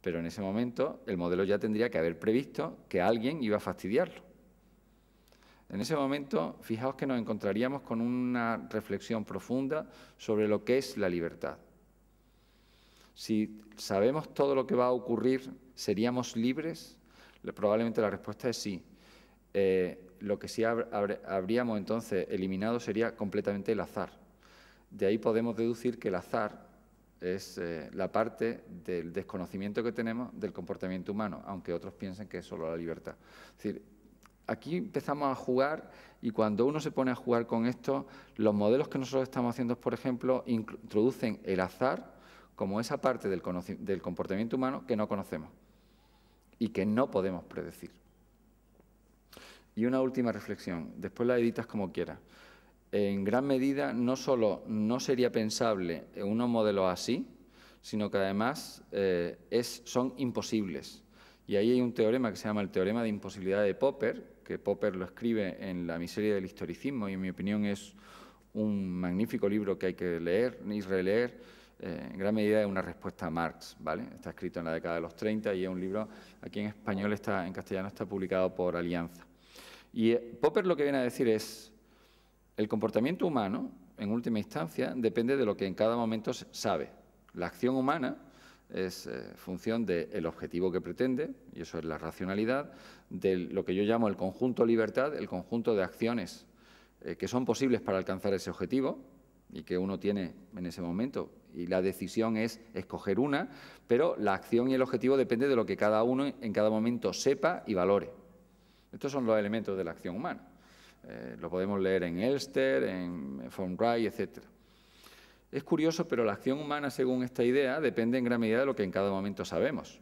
Pero en ese momento el modelo ya tendría que haber previsto que alguien iba a fastidiarlo. En ese momento, fijaos que nos encontraríamos con una reflexión profunda sobre lo que es la libertad. Si sabemos todo lo que va a ocurrir, ¿seríamos libres? Probablemente la respuesta es sí. Lo que sí habríamos entonces eliminado sería completamente el azar. De ahí podemos deducir que el azar es la parte del desconocimiento que tenemos del comportamiento humano, aunque otros piensen que es solo la libertad. Es decir, aquí empezamos a jugar y cuando uno se pone a jugar con esto, los modelos que nosotros estamos haciendo, por ejemplo, introducen el azar como esa parte del comportamiento humano que no conocemos y que no podemos predecir. Y una última reflexión, después la editas como quieras. En gran medida, no solo no sería pensable en unos modelos así, sino que además son imposibles. Y ahí hay un teorema que se llama el teorema de imposibilidad de Popper, que Popper lo escribe en La miseria del historicismo y en mi opinión es un magnífico libro que hay que leer y releer. En gran medida es una respuesta a Marx, ¿vale? Está escrito en la década de los 30 y es un libro, aquí en español en castellano está publicado por Alianza. Y Popper lo que viene a decir es, el comportamiento humano, en última instancia, depende de lo que en cada momento se sabe. La acción humana es función del objetivo que pretende, y eso es la racionalidad, de lo que yo llamo el conjunto libertad, el conjunto de acciones que son posibles para alcanzar ese objetivo y que uno tiene en ese momento, y la decisión es escoger una, pero la acción y el objetivo depende de lo que cada uno en cada momento sepa y valore. Estos son los elementos de la acción humana. Lo podemos leer en Elster, en von Wright, etc. Es curioso, pero la acción humana, según esta idea, depende en gran medida de lo que en cada momento sabemos.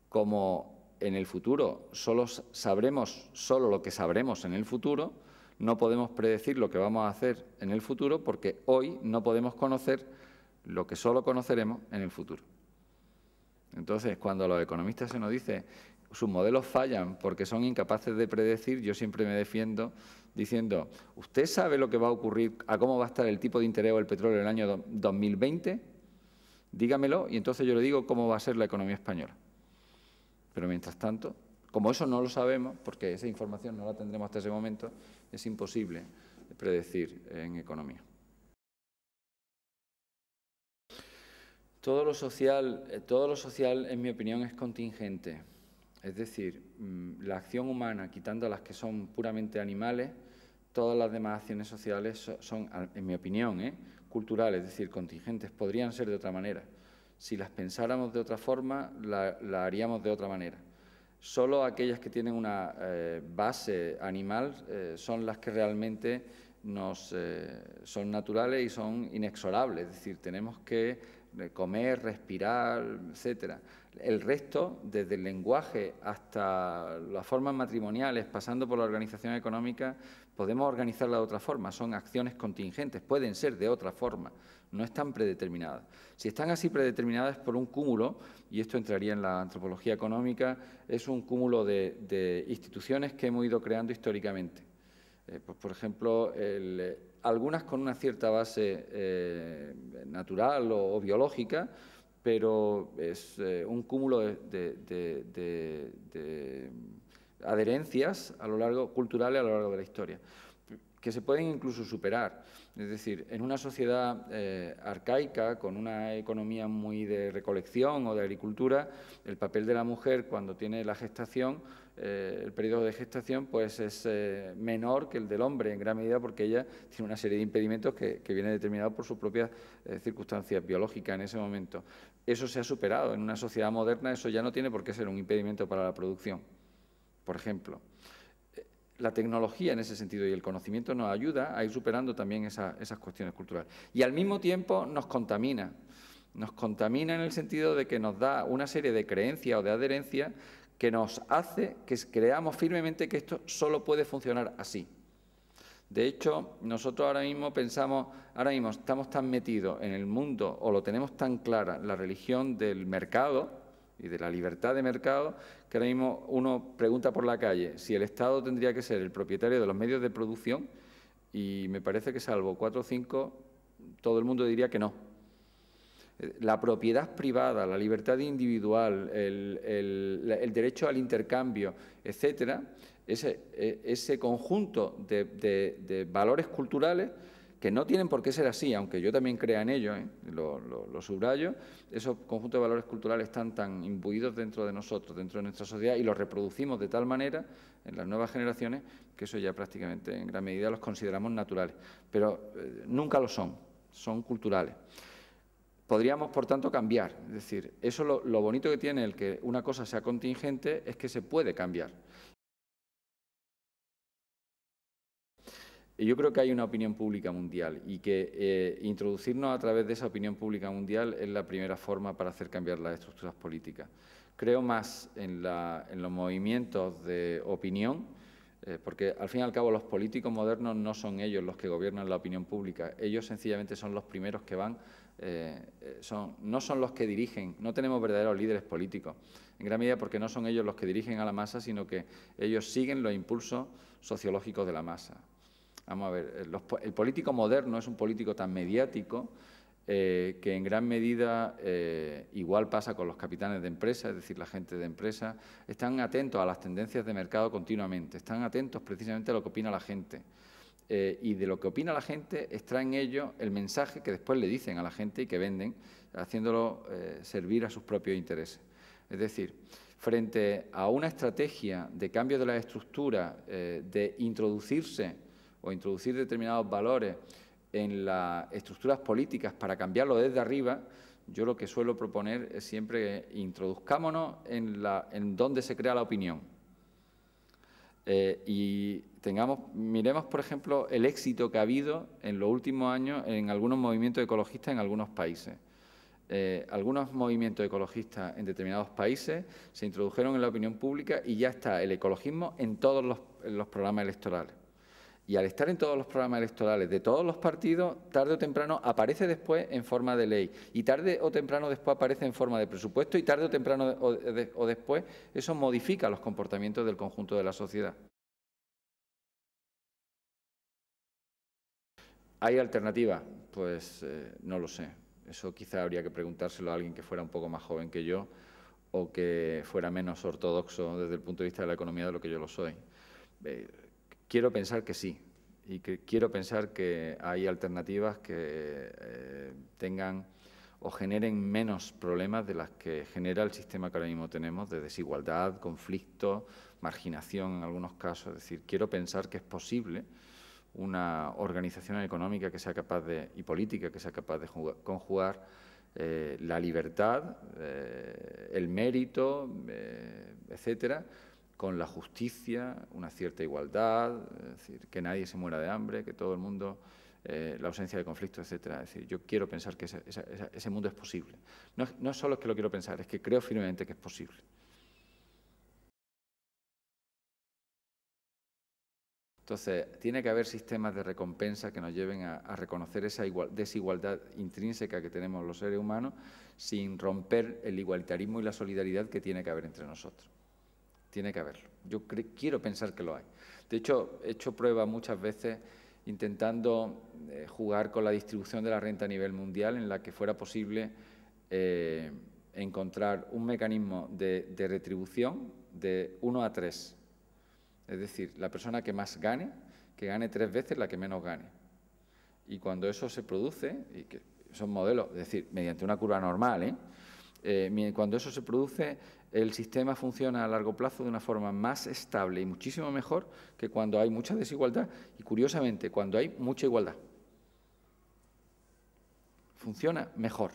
Como en el futuro sabremos solo lo que sabremos en el futuro, no podemos predecir lo que vamos a hacer en el futuro porque hoy no podemos conocer lo que solo conoceremos en el futuro. Entonces, cuando a los economistas se nos dice sus modelos fallan porque son incapaces de predecir, yo siempre me defiendo diciendo, ¿usted sabe lo que va a ocurrir, a cómo va a estar el tipo de interés o el petróleo en el año 2020? Dígamelo y entonces yo le digo cómo va a ser la economía española. Pero mientras tanto, como eso no lo sabemos, porque esa información no la tendremos hasta ese momento, es imposible predecir en economía. Todo lo social, en mi opinión, es contingente. Es decir, la acción humana, quitando las que son puramente animales, todas las demás acciones sociales son, en mi opinión, culturales, es decir, contingentes. Podrían ser de otra manera. Si las pensáramos de otra forma, la haríamos de otra manera. Solo aquellas que tienen una base animal son las que realmente son naturales y son inexorables. Es decir, tenemos que comer, respirar, etcétera. El resto, desde el lenguaje hasta las formas matrimoniales, pasando por la organización económica, podemos organizarla de otra forma. Son acciones contingentes, pueden ser de otra forma, no están predeterminadas. Si están así predeterminadas por un cúmulo, y esto entraría en la antropología económica, es un cúmulo de instituciones que hemos ido creando históricamente. Pues, por ejemplo, algunas con una cierta base natural o biológica, pero es un cúmulo de adherencias culturales a lo largo de la historia, que se pueden incluso superar. Es decir, en una sociedad arcaica, con una economía muy de recolección o de agricultura, el papel de la mujer cuando tiene la gestación, el periodo de gestación, pues es menor que el del hombre, en gran medida porque ella tiene una serie de impedimentos que vienen determinados por sus propias circunstancias biológicas en ese momento. Eso se ha superado. En una sociedad moderna eso ya no tiene por qué ser un impedimento para la producción, por ejemplo. La tecnología en ese sentido y el conocimiento nos ayuda a ir superando también esas cuestiones culturales. Y al mismo tiempo nos contamina. Nos contamina en el sentido de que nos da una serie de creencias o de adherencias que nos hace que creamos firmemente que esto solo puede funcionar así. De hecho, nosotros ahora mismo estamos tan metidos en el mundo o lo tenemos tan clara la religión del mercado y de la libertad de mercado, que ahora mismo uno pregunta por la calle si el Estado tendría que ser el propietario de los medios de producción y me parece que salvo 4 o 5, todo el mundo diría que no. La propiedad privada, la libertad individual, el derecho al intercambio, etcétera, ese conjunto de valores culturales que no tienen por qué ser así, aunque yo también crea en ello, lo subrayo, esos conjuntos de valores culturales están tan imbuidos dentro de nosotros, dentro de nuestra sociedad, y los reproducimos de tal manera en las nuevas generaciones que eso ya prácticamente en gran medida los consideramos naturales, pero nunca lo son, son culturales. Podríamos, por tanto, cambiar, es decir, eso lo bonito que tiene el que una cosa sea contingente es que se puede cambiar. Y yo creo que hay una opinión pública mundial y que introducirnos a través de esa opinión pública mundial es la primera forma para hacer cambiar las estructuras políticas. Creo más en los movimientos de opinión, porque al fin y al cabo los políticos modernos no son ellos los que gobiernan la opinión pública, ellos sencillamente son los primeros que van, no son los que dirigen, no tenemos verdaderos líderes políticos, en gran medida porque no son ellos los que dirigen a la masa, sino que ellos siguen los impulsos sociológicos de la masa. Vamos a ver, el político moderno es un político tan mediático que en gran medida, igual pasa con los capitanes de empresa, es decir, la gente de empresa, están atentos a las tendencias de mercado continuamente, están atentos precisamente a lo que opina la gente. Y de lo que opina la gente extraen ellos el mensaje que después le dicen a la gente y que venden, haciéndolo servir a sus propios intereses. Es decir, frente a una estrategia de cambio de la estructura, de introducirse o introducir determinados valores en las estructuras políticas para cambiarlo desde arriba, yo lo que suelo proponer es siempre que introduzcámonos en donde se crea la opinión. Y miremos, por ejemplo, el éxito que ha habido en los últimos años en algunos movimientos ecologistas en algunos países. Algunos movimientos ecologistas en determinados países se introdujeron en la opinión pública y ya está el ecologismo en todos los programas electorales. Y al estar en todos los programas electorales de todos los partidos, tarde o temprano aparece después en forma de ley. Y tarde o temprano después aparece en forma de presupuesto y tarde o temprano o después eso modifica los comportamientos del conjunto de la sociedad. ¿Hay alternativas? Pues no lo sé. Eso quizá habría que preguntárselo a alguien que fuera un poco más joven que yo o que fuera menos ortodoxo desde el punto de vista de la economía de lo que yo lo soy. Quiero pensar que sí, y que quiero pensar que hay alternativas que tengan o generen menos problemas de las que genera el sistema que ahora mismo tenemos, de desigualdad, conflicto, marginación en algunos casos. Es decir, quiero pensar que es posible una organización económica que sea capaz y política que sea capaz de conjugar la libertad, el mérito, etcétera, con la justicia, una cierta igualdad, es decir, que nadie se muera de hambre, que todo el mundo, la ausencia de conflicto, etcétera. Es decir, yo quiero pensar que ese mundo es posible. No solo es que lo quiero pensar, es que creo firmemente que es posible. Entonces, tiene que haber sistemas de recompensa que nos lleven a reconocer esa desigualdad intrínseca que tenemos los seres humanos sin romper el igualitarismo y la solidaridad que tiene que haber entre nosotros. Tiene que haberlo. Yo quiero pensar que lo hay. De hecho, he hecho pruebas muchas veces intentando jugar con la distribución de la renta a nivel mundial en la que fuera posible encontrar un mecanismo de retribución de 1 a 3. Es decir, la persona que más gane, que gane 3 veces la que menos gane. Y cuando eso se produce, y que son modelos, es decir, mediante una curva normal, cuando eso se produce, el sistema funciona a largo plazo de una forma más estable y muchísimo mejor que cuando hay mucha desigualdad y, curiosamente, cuando hay mucha igualdad. Funciona mejor.